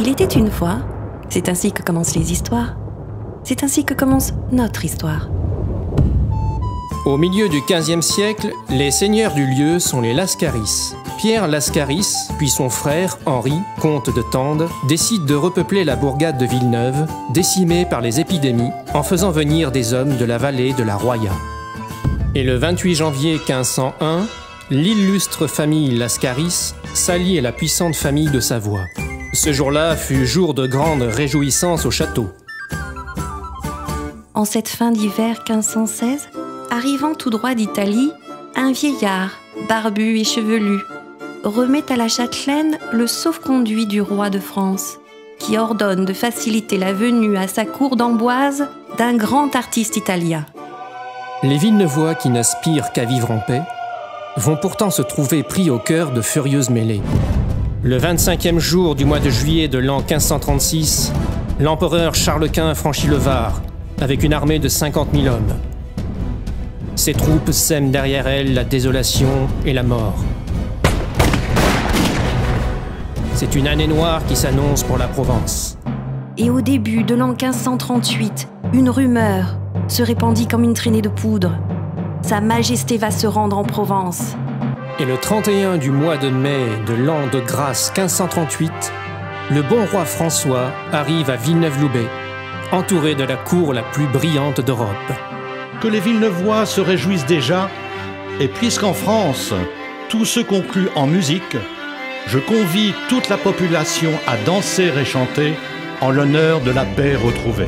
Il était une fois, c'est ainsi que commencent les histoires, c'est ainsi que commence notre histoire. Au milieu du XVe siècle, les seigneurs du lieu sont les Lascaris. Pierre Lascaris, puis son frère, Henri, comte de Tende, décident de repeupler la bourgade de Villeneuve, décimée par les épidémies, en faisant venir des hommes de la vallée de la Roya. Et le 28 janvier 1501, l'illustre famille Lascaris s'allie à la puissante famille de Savoie. Ce jour-là fut jour de grande réjouissance au château. En cette fin d'hiver 1516, arrivant tout droit d'Italie, un vieillard, barbu et chevelu, remet à la châtelaine le sauf-conduit du roi de France, qui ordonne de faciliter la venue à sa cour d'Amboise d'un grand artiste italien. Les Villeneuvois qui n'aspirent qu'à vivre en paix vont pourtant se trouver pris au cœur de furieuses mêlées. Le 25e jour du mois de juillet de l'an 1536, l'empereur Charles Quint franchit le Var avec une armée de 50 000 hommes. Ses troupes sèment derrière elles la désolation et la mort. C'est une année noire qui s'annonce pour la Provence. Et au début de l'an 1538, une rumeur se répandit comme une traînée de poudre. Sa Majesté va se rendre en Provence. Et le 31 du mois de mai de l'an de grâce 1538, le bon roi François arrive à Villeneuve-Loubet, entouré de la cour la plus brillante d'Europe. Que les Villeneuvois se réjouissent déjà, et puisqu'en France, tout se conclut en musique, je convie toute la population à danser et chanter en l'honneur de la paix retrouvée.